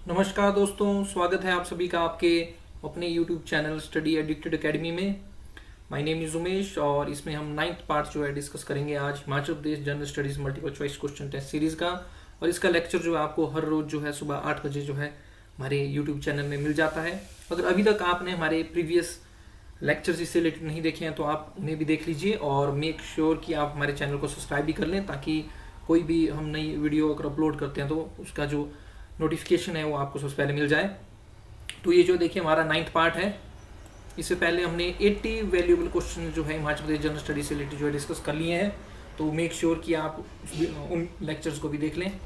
नमस्कार दोस्तों, स्वागत है आप सभी का आपके अपने YouTube channel study addicted academy में। माय नेम इज उमेश और इसमें हम 9th पार्ट जो है डिस्कस करेंगे आज Himachal Pradesh general studies multiple choice question test series का। और इसका लेक्चर जो है आपको हर रोज जो है सुबह 8 बजे जो है हमारे YouTube चैनल में मिल जाता है। अगर अभी तक आपने हमारे प्रीवियस लेक्चर्स इससे रिलेटेड नहीं देखे हैं तो आप उन्हें भी देख लीजिए और मेक श्योर कि आप हमारे चैनल को सब्सक्राइब भी कर लें, ताकि कोई भी हम नई वीडियो अगर अपलोड करते हैं तो उसका जो नोटिफिकेशन है वो आपको सबसे पहले मिल जाए। तो ये जो देखिए हमारा 9th पार्ट है। इससे पहले हमने 80 वैल्यूएबल क्वेश्चन जो है हिमाचल प्रदेश जनरल स्टडी से रिलेटेड जो है डिस्कस कर लिए हैं, तो मेक श्योर कि आप उन लेक्चर्स को भी देख लें।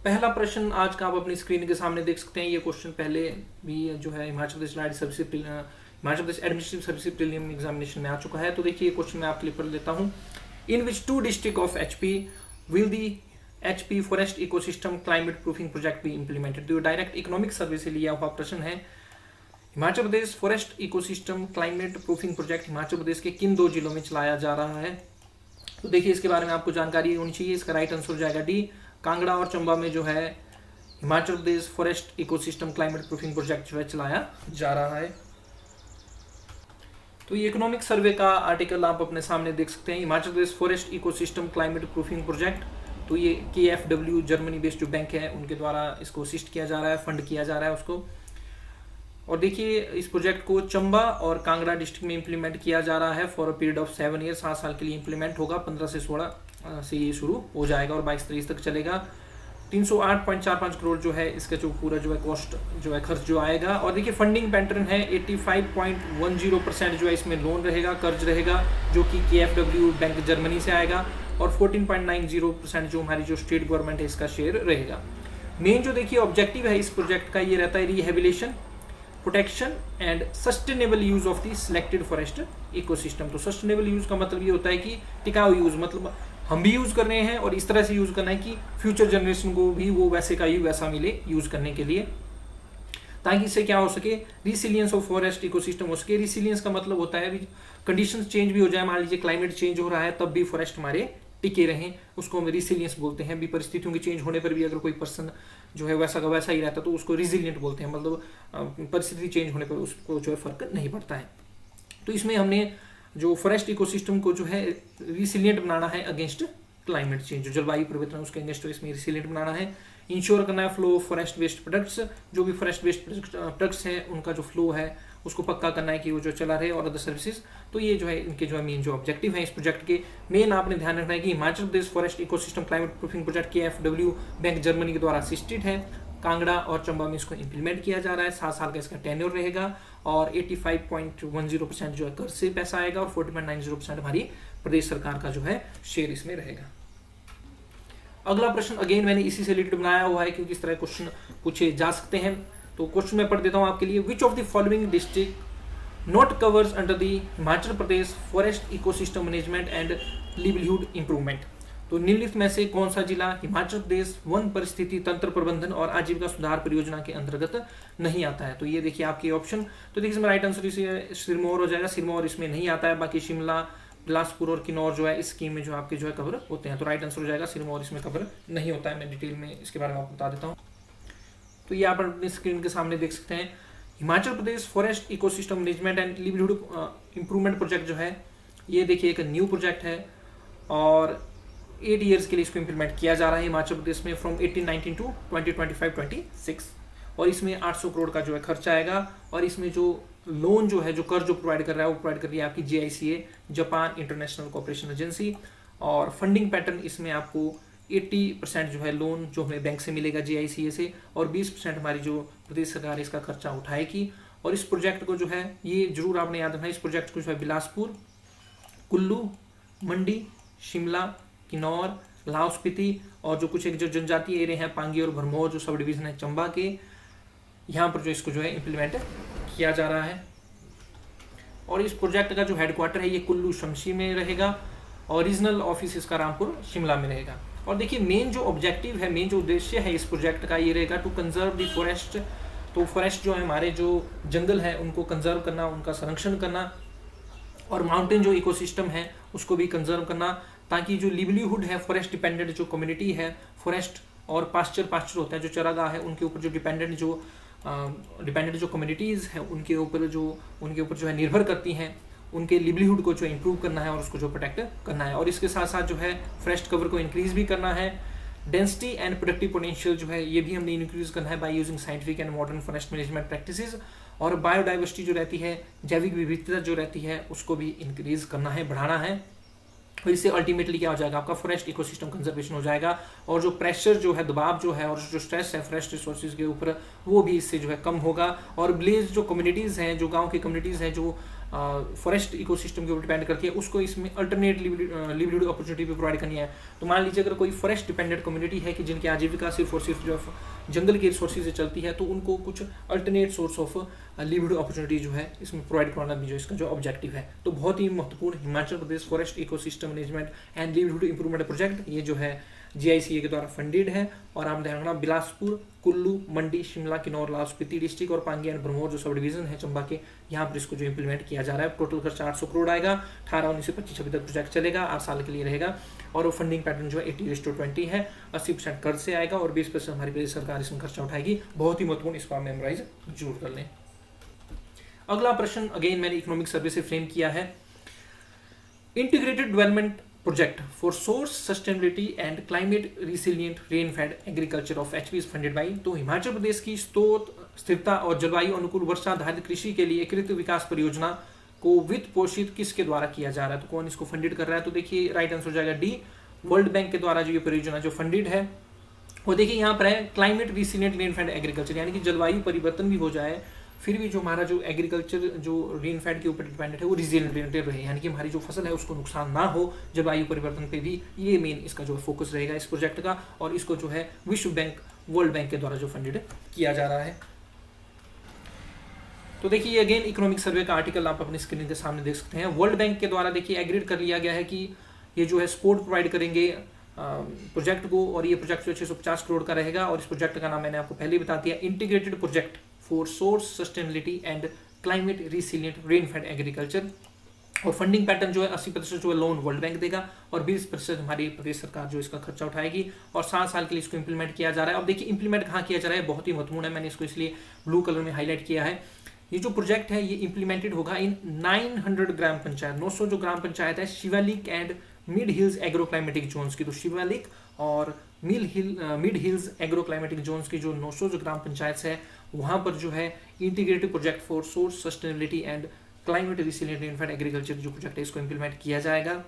पहला प्रश्न आज का आप अपनी स्क्रीन के सामने देख सकते हैं। ये क्वेश्चन पहले भी जो है हिमाचल प्रदेश एडमिनिस्ट्रेटिव सर्विस प्रीलिम एग्जामिनेशन में आ चुका है। तो देखिए ये क्वेश्चन मैं आपके लिए पढ़ लेता हूँ। In which 2 district of HP will the HP forest ecosystem climate proofing project भी इम्प्लीमेंटेड। तो डायरेक्ट इकोनॉमिक सर्वे से लिया हुआ प्रश्न है। Himachal Pradesh forest ecosystem climate proofing project Himachal Pradesh के किन 2 जिलों में चलाया जा रहा है। तो देखिए इसके बारे में आपको जानकारी होनी चाहिए। इसका राइट आंसर हो जाएगा डी, कांगड़ा और चंबा में जो है Himachal Pradesh forest ecosystem climate proofing project जो है चलाया जा रहा है। तो ये इकोनॉमिक सर्वे का आर्टिकल आप अपने सामने देख सकते हैं। Himachal Pradesh forest ecosystem climate proofing project, तो ये KfW जर्मनी बेस्ड जो बैंक है उनके द्वारा इसको असिस्ट किया जा रहा है, फंड किया जा रहा है उसको। और देखिए इस प्रोजेक्ट को चंबा और कांगड़ा डिस्ट्रिक्ट में इंप्लीमेंट किया जा रहा है for a period of 7 year. 7 साल के लिए इंप्लीमेंट होगा। 15 से 16 से ये शुरू हो जाएगा और 22-23 तक चलेगा। 308.45 करोड़ जो है इसका जो पूरा जो है कॉस्ट जो है खर्च जो आएगा। और देखिए फंडिंग पैटर्न है 85.10% जो है इसमें लोन रहेगा, कर्ज रहेगा, जो कि KfW बैंक जर्मनी से आएगा। और 14.90% जो हमारी जो स्टेट गवर्नमेंट है इसका शेयर रहेगा। मेन जो देखिए ऑब्जेक्टिव है इस प्रोजेक्ट का ये रहता है rehabilitation, protection and sustainable use of the selected forest ecosystem. तो सस्टेनेबल यूज का मतलब ये होता है कि टिकाऊ यूज, मतलब हम भी यूज कर रहे हैं और इस तरह से यूज करना है कि फ्यूचर जनरेशन को भी वो वैसे का वैसा मिले यूज करने के लिए, ताकि इससे क्या हो सके, रिसिलियंस ऑफ फॉरेस्ट इकोसिस्टम हो सके। रिसिलियंस का मतलब होता है कंडीशंस चेंज भी हो जाए, मान लीजिए क्लाइमेट चेंज हो रहा है तब भी फॉरेस्ट हमारे टिके रहें, उसको हम रिसिलियंस बोलते हैं। भी परिस्थितियों के चेंज होने पर भी अगर कोई पर्सन जो है वैसा का वैसा ही रहता तो उसको रिजिलियंट बोलते हैं, मतलब परिस्थिति चेंज होने पर उसको जो है फर्क नहीं पड़ता है। तो इसमें हमने जो फॉरेस्ट इकोसिस्टम को जो है रिसिलियंट बनाना है अगेंस्ट क्लाइमेट चेंज, जो जलवायु परिवर्तन उसके अगेंस्ट इसमें रिसिलियंट बनाना है। इंश्योर करना है flow of forest waste products, जो भी फॉरेस्ट वेस्ट प्रोडक्ट्स है उनका जो फ्लो है उसको पक्का करना है कि वो जो चला रहे, और अदर सर्विसेज। तो ये जो है इनके जो है मेन जो ऑब्जेक्टिव है इस प्रोजेक्ट के। मेन आपने ध्यान रखना है कि Himachal Pradesh forest ecosystem climate proofing project KfW bank Germany के द्वारा असिस्टेड है। कांगड़ा और चंबा में इसको इंप्लीमेंट किया जा रहा है। 7 साल का इसका टेन्योर रहेगा और 85.10% जो है कर्ज से पैसा आएगा और 40.90% हमारी प्रदेश सरकार का जो है शेयर इसमें रहेगा। अगला प्रश्न अगेन मैंने इसी से रिलेटेड बनाया हुआ है क्योंकि इस तरह क्वेश्चन पूछे जा सकते हैं। तो क्वेश्चन मैं पढ़ देता हूं आपके लिए। Which of the following district not covers under the Himachal Pradesh forest ecosystem management and livelihood improvement. तो निम्नलिखित में से कौन सा जिला हिमाचल प्रदेश वन परिस्थिति तंत्र प्रबंधन और आजीविका सुधार परियोजना के अंतर्गत नहीं आता है। तो ये देखिए आपके ऑप्शन। तो देखिए इसमें राइट आंसर सिरमौर हो जाएगा। सिरमौर इसमें नहीं आता है, बाकी शिमला, बिलासपुर और किन्नौर जो है इस स्कीम में जो आपके जो है कवर होते हैं। तो राइट आंसर हो जाएगा सिरमौर इसमें कवर नहीं होता है। मैं डिटेल में इसके बारे में आपको बता देता हूँ। तो ये आप अपनी स्क्रीन के सामने देख सकते हैं। Himachal Pradesh forest ecosystem management and livelihood improvement project जो है ये देखिए एक न्यू प्रोजेक्ट है और 8 ईयर्स के लिए इसको इंप्लीमेंट किया जा रहा है हिमाचल प्रदेश में फ्रॉम 1819 टू 2025-26। और इसमें 800 करोड़ का जो है खर्च आएगा। और इसमें जो लोन जो है जो कर्ज जो प्रोवाइड कर रहा है वो प्रोवाइड कर रही है आपकी JICA, Japan international cooperation agency. और फंडिंग पैटर्न इसमें आपको 80% जो है लोन जो हमें बैंक से मिलेगा JICA से, और 20% हमारी जो प्रदेश सरकार इसका खर्चा उठाएगी। और इस प्रोजेक्ट को जो है ये जरूर आपने याद रखना है, इस प्रोजेक्ट को जो है बिलासपुर, कुल्लू, मंडी, शिमला, किन्नौर, लाहौल स्पीति और जो कुछ एक जो जनजातीय एरिया है पांगी और भरमौर जो सब डिवीजन है चंबा के, यहाँ पर जो इसको जो है इम्प्लीमेंट किया जा रहा है। और इस प्रोजेक्ट का जो हेडक्वार्टर है ये कुल्लू शमशी में रहेगा और रीजनल ऑफिस इसका रामपुर शिमला में रहेगा। और देखिए मेन जो ऑब्जेक्टिव है, मेन जो उद्देश्य है इस प्रोजेक्ट का ये रहेगा टू कंजर्व द फॉरेस्ट। तो फॉरेस्ट जो है हमारे जो जंगल है उनको कंजर्व करना, उनका संरक्षण करना, और माउंटेन जो इकोसिस्टम है उसको भी कंजर्व करना, ताकि जो लिवलीहुड है फॉरेस्ट डिपेंडेंट जो कम्युनिटी है, फॉरेस्ट और पास्चर होता है जो चरागाह है, उनके ऊपर जो डिपेंडेंट जो कम्युनिटीज़ हैं उनके ऊपर जो है निर्भर करती हैं, उनके लिवलीहुड को जो इम्प्रूव करना है और उसको जो प्रोटेक्ट करना है। और इसके साथ साथ जो है फॉरेस्ट कवर को इंक्रीज भी करना है। डेंसिटी एंड प्रोडक्टिव पोटेंशियल जो है ये भी हमने इंक्रीज करना है by using scientific and modern forest management practices. और बायोडाइवर्सिटी जो रहती है, जैविक विविधता जो रहती है, उसको भी इंक्रीज करना है, बढ़ाना है। और इससे अल्टीमेटली क्या हो जाएगा, आपका फॉरेस्ट इकोसिस्टम कंजर्वेशन हो जाएगा और जो प्रेशर जो है, दबाव जो है और जो स्ट्रेस है फॉरेस्ट रिसोर्सेज के ऊपर, वो भी इससे जो है कम होगा। और विलेज जो कम्युनिटीज़ हैं, जो गांव की कम्युनिटीज़ हैं, जो फॉरेस्ट इकोसिस्टम के ऊपर डिपेंड करती है, उसको इसमें अल्टरनेट लिवलीहुड अपॉर्चुनिटी भी प्रोवाइड करनी है। तो मान लीजिए अगर कोई फॉरेस्ट डिपेंडेंट कम्युनिटी है कि जिनकी आजीविका सिर्फ और सिर्फ जो जंगल के रिसोर्सेज से चलती है, तो उनको कुछ alternate source of livelihood opportunity जो है इसमें प्रोवाइड कराना भी जो इसका जो ऑब्जेक्टिव है। तो बहुत ही महत्वपूर्ण Himachal Pradesh forest ecosystem management and livelihood improvement project, ये जो है GICA के द्वारा फंडेड है। और आप ध्यान रखना, बिलासपुर, कुल्लू, मंडी, शिमला, किन्नौर, लाहौल स्पीति डिस्ट्रिक्ट और पांगी एंड भरमौर जो सब डिवीजन है चंबा के, यहाँ पर इसको जो इंप्लीमेंट किया जा रहा है। टोटल खर्च 800 करोड़ आएगा। 18, 19 से 25, 26 तक प्रोजेक्ट चलेगा, 8 साल के लिए रहेगा। और फंडिंग पैटर्न जो है 80:20 है। 80% कर्ज से आएगा और 20% हमारी प्रदेश सरकार इसमें खर्चा उठाएगी। बहुत ही महत्वपूर्ण, इसको आप मेमोराइज जरूर कर लें। अगला प्रश्न अगेन मैंने इकोनॉमिक सर्वे से फ्रेम किया है। Integrated development project for source sustainability and climate resilient rain fed agriculture of HP is funded by. तो हिमाचल प्रदेश की स्थिरता और जलवायु अनुकूल वर्षा आधारित कृषि के लिए एकीकृत विकास परियोजना को वित्त पोषित किसके द्वारा किया जा रहा है, तो कौन इसको फंडेड कर रहा है? तो देखिए राइट आंसर हो जाएगा डी, वर्ल्ड बैंक के द्वारा जो ये परियोजना जो फंडेड है। वो देखिए यहाँ पर है climate resilient rain fed agriculture, यानी कि जलवायु परिवर्तन भी हो जाए फिर भी जो हमारा जो एग्रीकल्चर जो रेन फेड के ऊपर डिपेंडेंट है वो रिजिलियंट रहे, यानी कि हमारी जो फसल है उसको नुकसान ना हो जलवायु परिवर्तन पे भी। ये मेन इसका जो फोकस रहेगा इस प्रोजेक्ट का। और इसको जो है विश्व बैंक, वर्ल्ड बैंक के द्वारा जो फंडेड किया जा रहा है। तो देखिए अगेन इकोनॉमिक सर्वे का आर्टिकल आप अपनी स्क्रीन के सामने देख सकते हैं। वर्ल्ड बैंक के द्वारा देखिए एग्रीड कर लिया गया है कि ये जो है सपोर्ट प्रोवाइड करेंगे प्रोजेक्ट को, और ये प्रोजेक्ट जो 650 करोड़ का रहेगा। और इस प्रोजेक्ट का नाम मैंने आपको पहले बता दिया, integrated project for source sustainability and climate resilient rain fed agriculture. और फंडिंग पैटर्न जो है 80% जो है लोन वर्ल्ड बैंक देगा और 20% हमारी प्रदेश सरकार जो इसका खर्चा उठाएगी। और 7 साल के लिए इसको इंप्लीमेंट किया जा रहा है। अब देखिए इंप्लीमेंट कहाँ किया जा रहा है, बहुत ही महत्वपूर्ण है, मैंने इसको इसलिए ब्लू कलर में हाईलाइट किया है। ये जो प्रोजेक्ट है ये इंप्लीमेंटेड होगा इन 900 ग्राम पंचायत, 900 जो ग्राम पंचायत है Shivalik and mid hills agro climatic zones की। तो शिवालिक और mid hills agro climatic zones की जो 900 जो ग्राम पंचायत है वहां पर जो है integrated project for source sustainability and climate resilient rain fed agriculture जो प्रोजेक्ट है इसको इंप्लीमेंट किया जाएगा,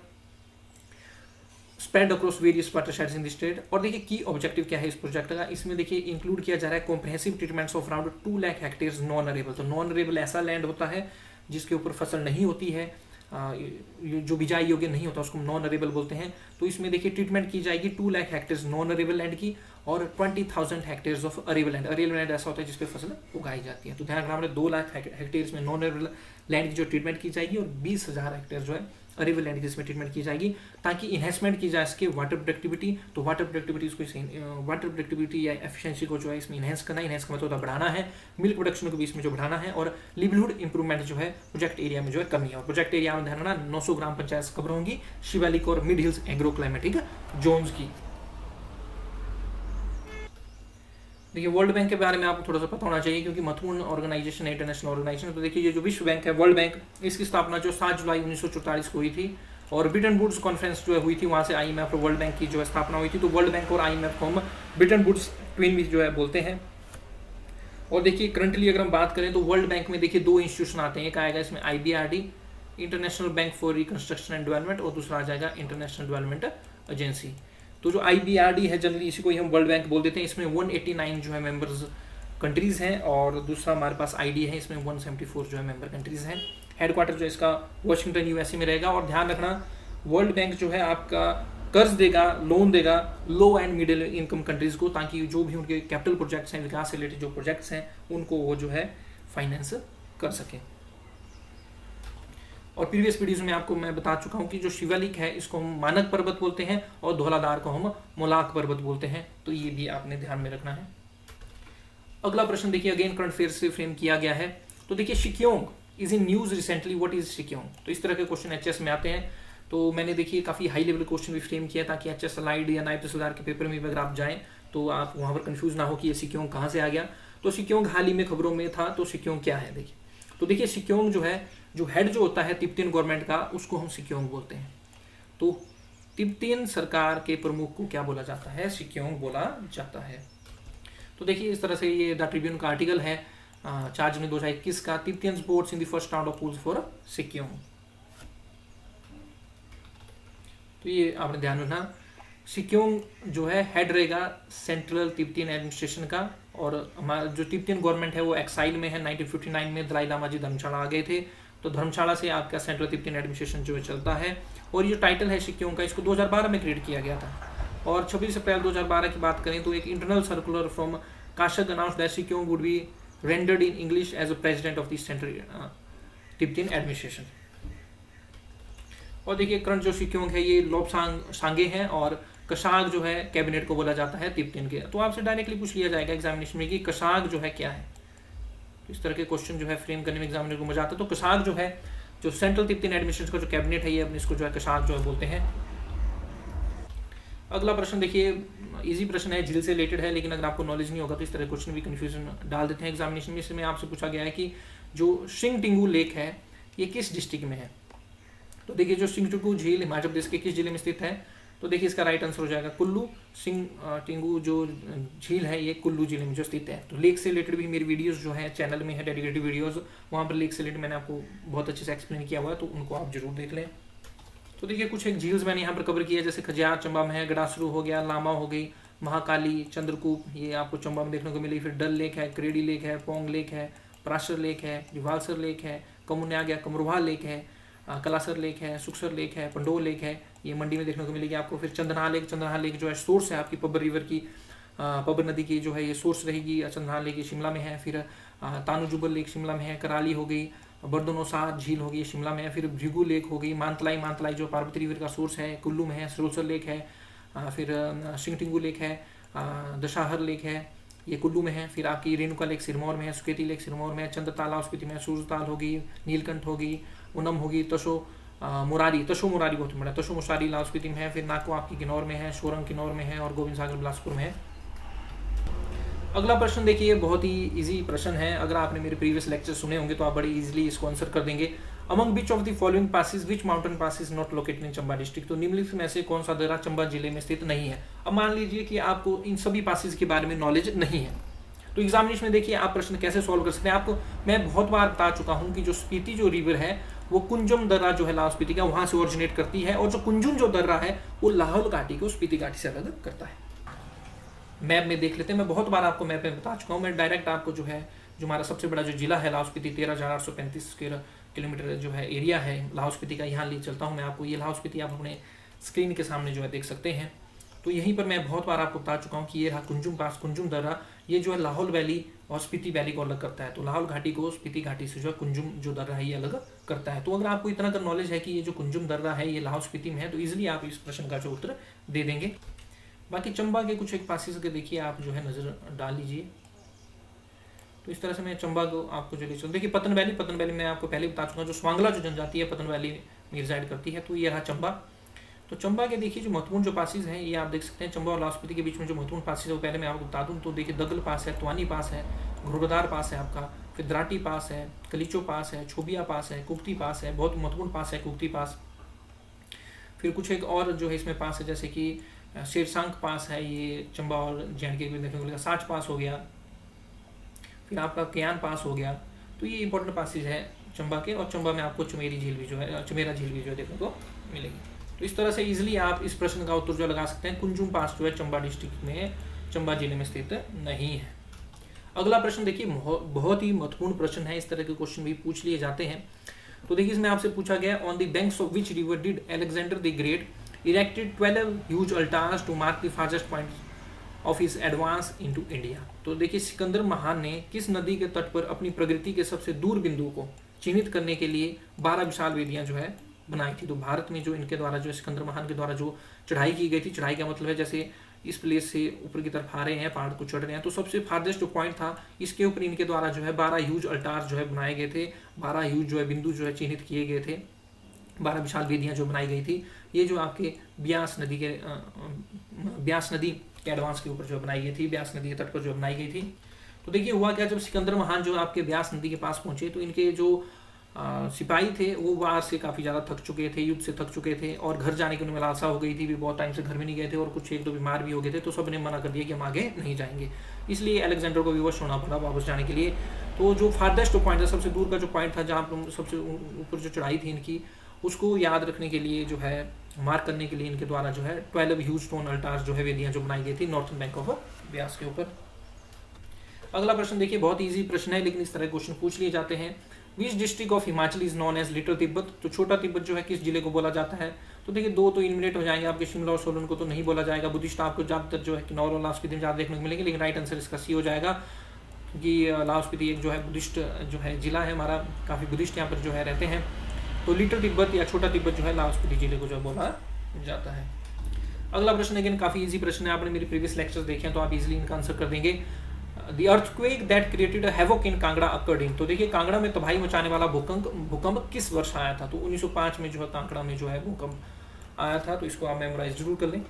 spread across various watersheds in the state. और देखिए की ऑब्जेक्टिव क्या है इस प्रोजेक्ट का, इसमें देखिए इंक्लूड किया जा रहा है comprehensive treatments of around 2 lakh hectares non arable. तो नॉन अरेबल ऐसा लैंड होता है जिसके ऊपर फसल नहीं होती है, जो बिजाई योग्य नहीं होता उसको नॉन अरेबल बोलते हैं। तो इसमें देखिए ट्रीटमेंट की जाएगी 2 lakh hectares non arable land की और 20,000 hectares of arable land. Arable land ऐसा होता है जिसपे फसल उगाई जाती है। तो ध्यान रखना 2 लाख हेक्टेयर्स में नॉन अरेबल लैंड की जो ट्रीटमेंट की जाएगी और 20,000 हेक्टेयर जो है अरेबल लैंड की इसमें ट्रीटमेंट की जाएगी ताकि इन्हेंसमेंट की जा सके वाटर प्रोडक्टिविटी। तो वाटर प्रोडक्टिविटी या एफिशिएंसी को जो है इसमें इन्हेंस करना, इन्हेंस का मतलब बढ़ाना है, मिल्क प्रोडक्शन को भी इसमें जो बढ़ाना है और लिवलीहुड इंप्रूवमेंट जो है प्रोजेक्ट एरिया में जो है कमी है। और प्रोजेक्ट एरिया में ध्यान रखना 900 ग्राम पंचायत कवर होंगी शिवालिक और mid hills agro climatic zones की। देखिए वर्ल्ड बैंक के बारे में आपको थोड़ा सा पता होना चाहिए क्योंकि महत्वपूर्ण ऑर्गेनाइजेशन है, इंटरनेशनल ऑर्गेनाइजेशन। तो देखिए ये जो विश्व बैंक है, वर्ल्ड बैंक, इसकी स्थापना जो 7 जुलाई 1944 को हुई थी और ब्रिटन वुड्स कॉन्फ्रेंस जो है हुई थी, वहाँ से IMF और वर्ल्ड बैंक की जो है स्थापना हुई थी। तो वर्ल्ड बैंक और IMF को हम ब्रिटन वुड्स ट्विन भी जो है बोलते हैं। और देखिए करंटली अगर हम बात करें तो वर्ल्ड बैंक में देखिए 2 इंस्टीट्यूशन आते हैं, एक आएगा इसमें IBRD, international bank for reconstruction and development, और दूसरा आ जाएगा इंटरनेशनल डेवलपमेंट एजेंसी। तो जो IBRD है जनरली इसी को ही हम वर्ल्ड बैंक बोल देते हैं। इसमें 189 जो है मेंबर्स कंट्रीज हैं और दूसरा हमारे पास ID है, इसमें 174 जो है मेंबर कंट्रीज हैं। हेडक्वार्टर जो इसका वाशिंगटन USA में रहेगा। और ध्यान रखना वर्ल्ड बैंक जो है आपका कर्ज देगा, लोन देगा लो एंड मिडिल इनकम कंट्रीज को, ताकि जो भी उनके कैपिटल प्रोजेक्ट्स हैं, विकास से रिलेटेड जो प्रोजेक्ट्स हैं उनको वो जो है फाइनेंस कर सकें। और प्रीवियस वीडियोस में आपको मैं बता चुका हूं कि जो शिवालिक है इसको हम मानक पर्वत बोलते हैं और धौलाधार को हम मोलाक पर्वत बोलते हैं। तो ये भी आपने ध्यान में रखना है। अगला प्रश्न देखिए अगेन करंट अफेयर से फ्रेम किया गया है। तो देखिए Sikyong is in news recently, what is Sikyong? तो इस तरह के क्वेश्चन HS में आते हैं। तो मैंने देखिए काफ़ी हाई लेवल क्वेश्चन भी फ्रेम किया ताकि अच्छा स्लाइड या नायब तहसीलदार के पेपर में अगर आप जाएँ तो आप वहाँ पर कंफ्यूज ना हो कि ये सिक्योंग कहाँ से आ गया। तो सिक्योंग हाल ही में खबरों में था, तो सिक्योंग क्या है देखिए। तो देखिए सिक्योंग जो है, जो हेड जो होता है तिब्बतियन गवर्नमेंट का, उसको हम सिक्योंग बोलते हैं। तो तिब्बतियन सरकार के प्रमुख को क्या बोला जाता है? सिक्योंग बोला जाता है। तो देखिए इस तरह से ये द ट्रिब्यून का आर्टिकल है 4 जनवरी 2021 का, Tibetan boards in the first round of pools for Sikyong. तो ये आपने ध्यान रखना, सिक्योंग जो है हेड रहेगा सेंट्रल तिब्बतियन एडमिनिस्ट्रेशन का। और हमारा जो तिब्बतियन गवर्नमेंट है वो एक्साइल में है। 1959 में दलाई लामा जी धर्मशाला आ गए थे, तो धर्मशाला से आपका सेंट्रल तिब्बतियन एडमिनिस्ट्रेशन जो है चलता है। और ये टाइटल है सिक्योंग का, इसको 2012 में क्रिएट किया गया था। और 26 अप्रैल 2012 की बात करें तो एक internal circular from Kashag announce that Sikyong would be rendered in English as a president of the central Tibetan administration. और देखिए करंट जो सिक्योंग है ये लोब्सांग सांगे हैं, और कशाग जो है कैबिनेट को बोला जाता है तिब्बतियन के। तो आपसे डायरेक्टली पूछ लिया जाएगा एग्जामिनेशन में कि कशाग जो है क्या है। तो इस तरह के क्वेश्चन जो है फ्रेम करने में एग्जामिनर को मजा आता है। तो कशाग जो है, जो सेंट्रल तिब्बतियन एडमिनिस्ट्रेशन का जो कैबिनेट है, ये अपने इसको जो है कशाग जो है बोलते हैं। अगला प्रश्न देखिए, इजी प्रश्न है, झील से रिलेटेड है, लेकिन अगर आपको नॉलेज नहीं होगा तो इस तरह क्वेश्चन भी कंफ्यूजन डाल देते हैं एग्जामिनेशन में। इसमें आपसे पूछा गया है कि जो शिंगटिंगू लेक है ये किस डिस्ट्रिक्ट में है। तो देखिए जो शिंगटिंगू झील हिमाचल प्रदेश के किस जिले में स्थित है? तो देखिए इसका राइट आंसर हो जाएगा कुल्लू। शिंगटिंगू जो झील है ये कुल्लू जिले में जो स्थित है। तो लेक से रिलेटेड भी मेरी वीडियोस जो है चैनल में है, डेडिकेटेड वीडियोस, वहाँ पर लेक से रिलेटेड मैंने आपको बहुत अच्छे से एक्सप्लेन किया हुआ है, तो उनको आप जरूर देख लें। तो देखिए कुछ एक झील्स मैंने यहाँ पर कवर किया है, जैसे खजियार चंबा में है, गड़ासरू हो गया, लामा हो गई, महाकाली, चंद्रकूप, ये आपको चंबा में देखने को मिली। फिर डल लेक है, क्रेडी लेक है, पोंग लेक है, पराशर लेक है, रिवालसर लेक है, कमुन्या गया, कमरुहा लेक है, कलासर लेक है, सुखसर लेक है, पंडोल लेक है, ये मंडी में देखने को मिलेगी आपको। फिर चंद्रहा लेक जो है सोर्स है आपकी पब्बर रिवर की, पब्बर नदी की जो है ये सोर्स रहेगी। चंद्रहा लेक ये शिमला में है। फिर तानुजुबल लेक शिमला में है। कराली हो गई, बर्दनोसार झील हो गई शिमला में है। फिर भृगु लेक हो गई, मानतलाई जो पार्वती रिवर का सोर्स है कुल्लू में है। सरोसर लेक है, फिर शिंगटिंगू लेक है, दशाहर लेक है, ये कुल्लू में है। फिर आपकी रेणुका लेक सिरमौर में है, सुकेती लेक सिरमौर में है, चंद्रताला स्पीति में, सूरजताल होगी, नीलकंठ होगी, उनम होगी, तशो मुरारी बहुत बड़ा, तशो मुशारी लाहौल स्पीति में है। फिर नाको आपकी किन्नौर में है, शोरंग किन्नौर में है, और गोविंद सागर बिलासपुर में है। अगला प्रश्न देखिए बहुत ही इजी प्रश्न है, अगर आपने मेरे प्रीवियस लेक्चर सुने होंगे तो आप बड़ी इजीली इसको आंसर कर देंगे। Among which of the following passes which mountain pass is not located in Chamba district. तो निम्नलिखित में से कौन सा दर्रा चंबा जिले में स्थित नहीं है। अब मान लीजिए कि आपको इन सभी पासेस के बारे में नॉलेज नहीं है, तो एग्जामिनेशन में देखिए आप प्रश्न कैसे सॉल्व कर सकते हैं। आपको मैं बहुत बार बता चुका हूँ कि जो स्पीति जो रिवर है वो कुंजुम दर्रा जो है लाहौल स्पीति का, वहां से ओरिजिनेट करती है, और जो कुंजुम जो दर्रा है वो लाहौल घाटी को स्पीति घाटी से अलग करता है। मैप में देख लेते हैं, मैं बहुत बार आपको मैप में बता चुका हूँ। मैं डायरेक्ट आपको जो है, जो हमारा सबसे बड़ा जो जिला है लाहौल स्पीति, 13,835 किलोमीटर जो है एरिया है लाहौल स्पीति का, यहाँ ले चलता हूँ मैं आपको। ये लाहौल स्पीति आप अपने स्क्रीन के सामने जो है देख सकते हैं। तो यहीं पर मैं बहुत बार आपको बता चुका हूँ कि ये रहा कुंजुम पास, कुंजुम दर्रा, ये जो है लाहौल वैली और स्पीति वैली को अलग करता है। तो लाहौल घाटी को स्पीति घाटी से जो है कुंजुम जो दर्रा है ये अलग करता है। तो अगर आपको इतना कर नॉलेज है कि ये जो कुंजुम दर्रा है ये लाहौल स्पीति में है, तो ईजिली आप इस प्रश्न का जो उत्तर दे देंगे। बाकी चंबा के कुछ एक पासेस के देखिए आप जो है नज़र डाल लीजिए। तो इस तरह से मैं चंबा को आपको जो ले चलूँ, देखिए पतन वैली मैं आपको पहले बता चुका हूँ, जो स्वांगला जो जनजाति है पतन वैली में रिजाइड करती है। तो ये रहा चंबा। तो चंबा के देखिए जो महत्वपूर्ण जो पासेस हैं ये आप देख सकते हैं। चंबा और लाहौल स्पीति के बीच में जो महत्वपूर्ण पासेस है वो पहले मैं आपको बता दूँ। तो देखिए दगल पास है, त्वानी पास है, घुरबदार पास है आपका, फिर द्राटी पास है, कलीचो पास है, छोबिया पास है, कुक्ति पास है, बहुत महत्वपूर्ण पास है कुक्ति पास। फिर कुछ एक और जो है इसमें पास है, जैसे कि शेरशांक पास है, ये चंबा और जे.एंड.के में देखने को मिलेगा। साच पास हो गया, फिर आपका कियान पास हो गया। तो ये इंपॉर्टेंट पासेज है चंबा के। और चंबा में आपको चमेरा झील भी जो है देखने को मिलेगी। तो इस तरह से इजीली आप इस प्रश्न का उत्तर जो लगा सकते हैं। कुंजुम पास जो है चंबा डिस्ट्रिक्ट में, चंबा जिले में स्थित नहीं है। अगला प्रश्न देखिए बहुत ही महत्वपूर्ण प्रश्न है, इस तरह के क्वेश्चन भी पूछ लिए जाते हैं। तो देखिए इसमें आपसे पूछा गया, on the banks of which river did Alexander the great erected 12 huge altars to mark the farthest point of his advance into India। तो देखिए सिकंदर महान ने किस नदी के तट पर अपनी प्रगति के सबसे दूर बिंदु को चिन्हित करने के लिए 12 विशाल वेदियां जो है बनाई थी। तो भारत में जो इनके द्वारा जो सिकंदर महान के द्वारा जो चढ़ाई की गई थी, चढ़ाई का मतलब है जैसे इस प्लेस से ऊपर की तरफ आ रहे हैं, पहाड़ को चढ़ रहे हैं, तो सबसे फार्देस्ट जो पॉइंट था इसके ऊपर इनके द्वारा जो है 12 ह्यूज अल्टार जो है बनाए गए थे, 12 ह्यूज जो है बिंदु जो है चिन्हित किए गए थे। 12 विशाल वेदियाँ जो बनाई गई थी, ये जो आपके ब्यास नदी के एडवांस के ऊपर जो बनाई गई थी, ब्यास नदी के तट पर जो बनाई गई थी। तो देखिए हुआ क्या, जब सिकंदर महान जो आपके ब्यास नदी के पास पहुंचे तो इनके जो सिपाही थे वो बाहर से काफ़ी ज़्यादा थक चुके थे, युद्ध से थक चुके थे, और घर जाने की उन्हें लालसा हो गई थी, भी बहुत टाइम से घर में नहीं गए थे, और कुछ एक दो बीमार भी हो गए थे, तो सब ने मना कर दिया कि हम आगे नहीं जाएंगे। इसलिए अलेक्जेंडर को विवश होना पड़ा वापस जाने के लिए। तो जो फारदेस्ट पॉइंट था, सबसे दूर का जो पॉइंट था, जहाँ सबसे ऊपर जो चढ़ाई थी इनकी, उसको याद रखने के लिए जो है, मार्क करने के लिए इनके द्वारा जो है 12 ह्यूज स्टोन अल्टार्स जो है वेदियाँ जो बनाई गई थी नॉर्थन बैंक ऑफ ब्यास के ऊपर। अगला प्रश्न देखिए, बहुत ईजी प्रश्न है, लेकिन इस तरह क्वेश्चन पूछ लिए जाते हैं। Which district of Himachal is known as little Tibet? तो छोटा तिब्बत जो है किस जिले को बोला जाता है? तो देखिए दो तो इलिमिनेट हो जाएंगे आपके, शिमला और सोलन को तो नहीं बोला जाएगा। बुद्धिस्ट आपको ज़्यादातर जो है किन्नौर और लाहौल स्पीति ज़्यादा देखने को मिलेंगे, लेकिन राइट आंसर इसका सी हो जाएगा, क्योंकि लाहौल स्पीति एक जो है बुद्धिस्ट जो है जिला है हमारा, काफ़ी बुद्धिस्ट यहाँ पर जो है रहते हैं। तो लिटिल तिब्बत या छोटा तिब्बत जो है लाहौल स्पीति जिले को जो बोला जाता है। अगला प्रश्न लेकिन काफ़ी इजी प्रश्न है, आपने मेरे प्रीवियस लेक्चर्स देखे हैं तो आप इजीली इनका आंसर कर देंगे। The earthquake that created a havoc in Kangra occurred in, तो देखिए कांगड़ा में तबाही मचाने वाला भूकंप किस वर्ष आया था? तो 1905 में जो है कांगड़ा में जो है भूकंप आया था, तो इसको आप मेमोराइज जरूर कर लें।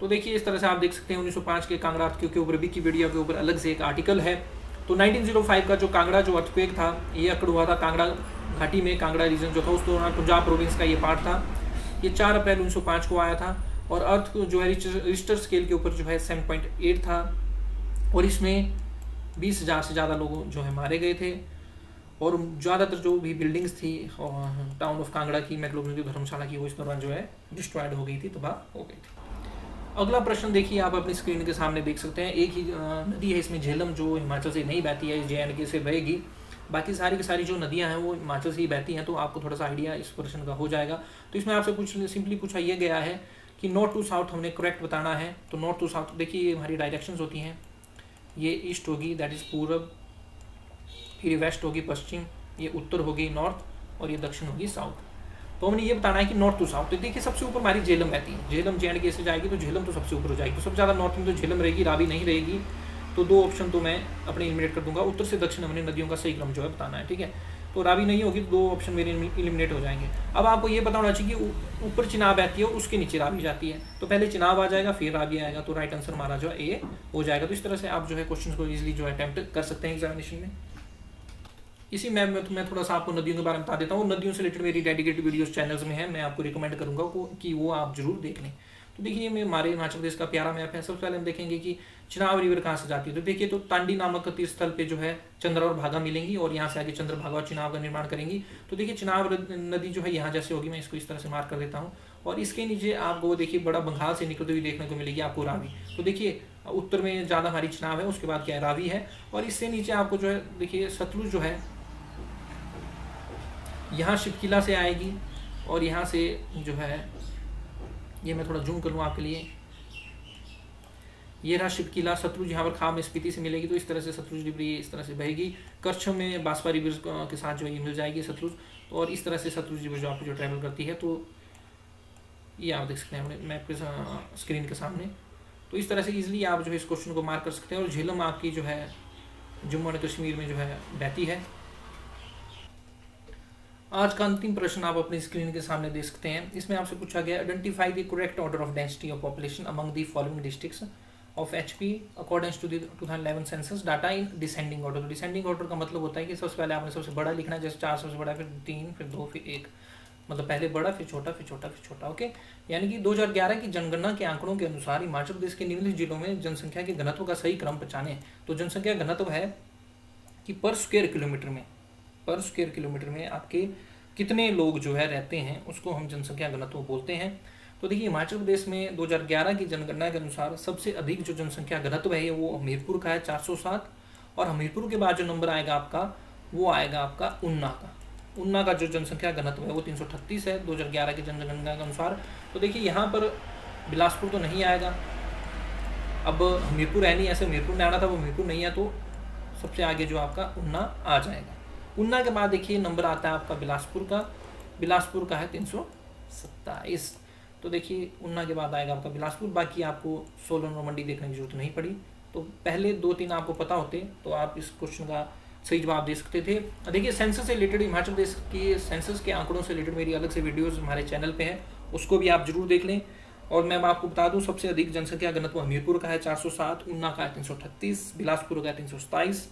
तो देखिए इस तरह से आप देख सकते हैं 1905 के कांगड़ा अर्थक्वेक के ऊपर विकिपीडिया के ऊपर अलग से एक आर्टिकल है। तो 1905 का जो कांगड़ा जो अर्थक्वेक था, ये अकड़ हुआ था कांगड़ा घाटी में, कांगड़ा रीजन जो था उस दौरान पंजाब प्रोविंस का ये पार्ट था। ये 4 अप्रैल 1905 को आया था, और अर्थ जो है रिश्टर स्केल के ऊपर जो है 7.8 था, और इसमें 20,000 से ज़्यादा लोग जो है मारे गए थे, और ज़्यादातर जो भी बिल्डिंग्स थी टाउन ऑफ कांगड़ा की, मैक्लोडगंज की धर्मशाला की, वो इस दौरान जो है डिस्ट्रॉयड हो गई थी, तबाह हो गई थी। अगला प्रश्न देखिए, आप अपनी स्क्रीन के सामने देख सकते हैं, एक ही नदी है इसमें झेलम, जो हिमाचल से नहीं बहती है, JNK से बहेगी। बाकी सारी की सारी जो नदियां हैं वो हिमाचल से ही बहती हैं, तो आपको थोड़ा सा आइडिया इस प्रश्न का हो जाएगा। तो इसमें आपसे कुछ सिंपली पूछा यह गया है कि नॉर्थ टू साउथ हमने करेक्ट बताना है। तो नॉर्थ टू साउथ देखिए ये हमारी डायरेक्शंस होती हैं, ये ईस्ट होगी दैट इज़ पूर्व, फिर वेस्ट होगी पश्चिम, ये उत्तर होगी नॉर्थ, और ये दक्षिण होगी साउथ। तो हमने ये बताना है कि नॉर्थ टू साउथ। तो देखिए सबसे ऊपर हमारी झेलम रहती है, झेलम JNK से जाएगी तो झेलम तो सबसे ऊपर हो जाएगी, तो सबसे ज़्यादा नॉर्थ में तो झेलम रहेगी, रावी नहीं रहेगी। तो 2 ऑप्शन तो मैं अपने एलिमिनेट कर दूंगा, उत्तर से दक्षिण हमने नदियों का सही क्रम जो है बताना है, ठीक है। तो रावी नहीं होगी तो 2 ऑप्शन मेरे एलिमिनेट हो जाएंगे। अब आपको ये पता होना चाहिए कि ऊपर चिनाब बहती है और उसके नीचे रावी जाती है, तो पहले चिनाब आ जाएगा फिर रावी आएगा, तो राइट आंसर हमारा जो है ए हो जाएगा। तो इस तरह से आप जो है क्वेश्चन को ईजिली जो है अटेम्प्ट कर सकते हैं एग्जामिनेशन में। इसी में मैं थोड़ा सा आपको नदियों के बारे में बता देता हूँ। नदियों से रिलेटेड मेरी डेडिकेटेड वीडियोस चैनल्स में है, मैं आपको रिकमेंड करूँगा कि वो आप जरूर देख लें। तो देखिए ये हमारे हिमाचल प्रदेश का प्यारा मैप है। सबसे पहले हम देखेंगे कि चिनाब रिवर कहाँ से जाती है। तो देखिए तो तांडी नामक तीर्थ स्थल पे जो है चंद्र और भागा मिलेंगी, और यहाँ से आगे चंद्रभागा और चिनाब का निर्माण करेंगी। तो देखिए चिनाब नदी जो है यहाँ जैसे होगी, मैं इसको इस तरह से मार्क कर देता हूँ, और इसके नीचे आपको देखिए बड़ा बंगाल से निकलती हुई देखने को मिलेगी आपको रावी। तो देखिए उत्तर में ज़्यादा हमारी चिनाब है, उसके बाद क्या है रावी है, और इससे नीचे आपको जो है देखिए सतलुज जो है यहाँ शिवकिला से आएगी, और यहाँ से जो है ये मैं थोड़ा जूम कर लूँ आपके लिए, ये रहा शिवकिला। सतलुज यहाँ पर खाब में स्पीति से मिलेगी, तो इस तरह से सतलुज रिवर इस तरह से बहेगी। करछम में बांसवा रिवर के साथ जो है ये मिल जाएगी सतलुज, और इस तरह से सतलुज रिवर जो आपको जो ट्रैवल करती है। तो ये आप देख सकते हैं मैप के स्क्रीन के सामने। तो इस तरह से ईजिली आप जो है इस क्वेश्चन को मार्क कर सकते हैं। और झेलम आपकी जो है जम्मू एंड कश्मीर में जो है बहती है। आज का अंतिम प्रश्न आप अपनी स्क्रीन के सामने देख सकते हैं। इसमें आपसे पूछा गया identify the correct order of density of population among the following districts of HP according to the 2011 census data in descending order. तो डिसेंडिंग ऑर्डर का मतलब होता है कि सबसे पहले आपने सबसे बड़ा लिखना है, जैसे 4 सबसे बड़ा, फिर 3, फिर 2, फिर 1, मतलब पहले बड़ा फिर छोटा फिर छोटा फिर छोटा, ओके। यानी कि 2011 की जनगणना के आंकड़ों के अनुसार हिमाचल प्रदेश के निम्नलिखित जिलों में जनसंख्या के घनत्व का सही क्रम पहचाने। तो जनसंख्या घनत्व है कि पर स्क्वायर किलोमीटर में आपके कितने लोग जो है रहते हैं, उसको हम जनसंख्या घनत्व बोलते हैं। तो देखिए हिमाचल प्रदेश में 2011 की जनगणना के अनुसार सबसे अधिक जो जनसंख्या घनत्व है वो हमीरपुर का है 407, और हमीरपुर के बाद जो नंबर आएगा आपका वो आएगा आपका ऊना का जो जनसंख्या घनत्व है वो 338 है 2011 की जनगणना के अनुसार। तो देखिए यहाँ पर बिलासपुर तो नहीं आएगा, अब हमीरपुर है नहीं, ऐसे हमीरपुर में आना था वो हमीरपुर नहीं है, तो सबसे आगे जो आपका ऊना आ जाएगा। ऊना के बाद देखिए नंबर आता है आपका बिलासपुर का है 327। तो देखिए ऊना के बाद आएगा आपका बिलासपुर। बाकी आपको सोलन और मंडी देखने की जरूरत नहीं पड़ी। तो पहले 2-3 आपको पता होते तो आप इस क्वेश्चन का सही जवाब दे सकते थे। देखिए सेंसस से रिलेटेड, हिमाचल प्रदेश के सेंसस के आंकड़ों से रिलेटेड मेरी अलग से वीडियोज़ हमारे चैनल पर हैं, उसको भी आप जरूर देख लें। और मैं आपको बता दूं, सबसे अधिक जनसंख्या घनत्व हमीरपुर का है 407, ऊना का है 338, बिलासपुर का है 327,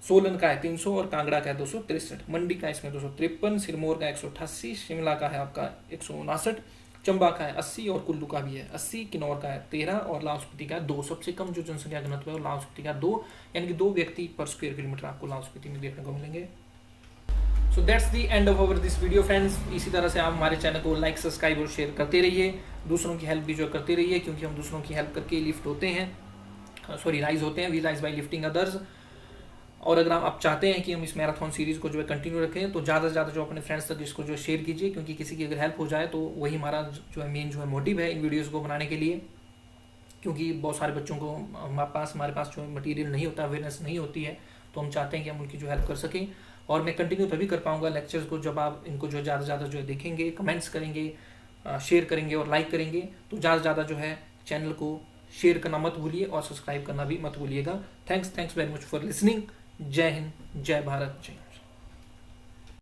सोलन का है 300 और कांगड़ा का है 263, मंडी का इसमें 253, सिरमौर का 188, शिमला का है आपका 159, चंबा का है 80 और कुल्लू का भी है 80, किन्नौर का है 13 और लाहौल स्पीति का है 2। सबसे कम जो जनसंख्या घनत्व है लाहौल स्पीति का 2, यानी कि 2 व्यक्ति पर स्क्वायर किलोमीटर आपको लाहौल स्पीति में देखने को मिलेंगे। So that's the end of our this video friends. इसी तरह से आप हमारे चैनल को लाइक, सब्सक्राइब और शेयर करते रहिए, दूसरों की हेल्प भी जो करते रहिए, क्योंकि हम दूसरों की हेल्प करके लिफ्ट होते हैं, राइज होते हैं। We rise by lifting others. और अगर आप चाहते हैं कि हम इस मैराथन सीरीज को जो है कंटिन्यू रखें, तो ज़्यादा से ज़्यादा जो अपने फ्रेंड्स तक इसको जो शेयर कीजिए, क्योंकि किसी की अगर हेल्प हो जाए तो वही हमारा जो है मेन जो है मोटिव है इन वीडियोज़ को बनाने के लिए। क्योंकि बहुत सारे बच्चों को हमारे पास जो मटेरियल नहीं होता, अवेयरनेस नहीं होती है, तो हम चाहते हैं कि हम उनकी जो हेल्प कर सकें। और मैं कंटिन्यू तभी कर पाऊंगा लेक्चर्स को जब आप इनको जो ज़्यादा से ज़्यादा जो है देखेंगे, कमेंट्स करेंगे, शेयर करेंगे और लाइक करेंगे। तो ज़्यादा से ज़्यादा जो है चैनल को शेयर करना मत भूलिए और सब्सक्राइब करना भी मत भूलिएगा। Thanks very much for listening. जय हिंद, जय भारत, जय।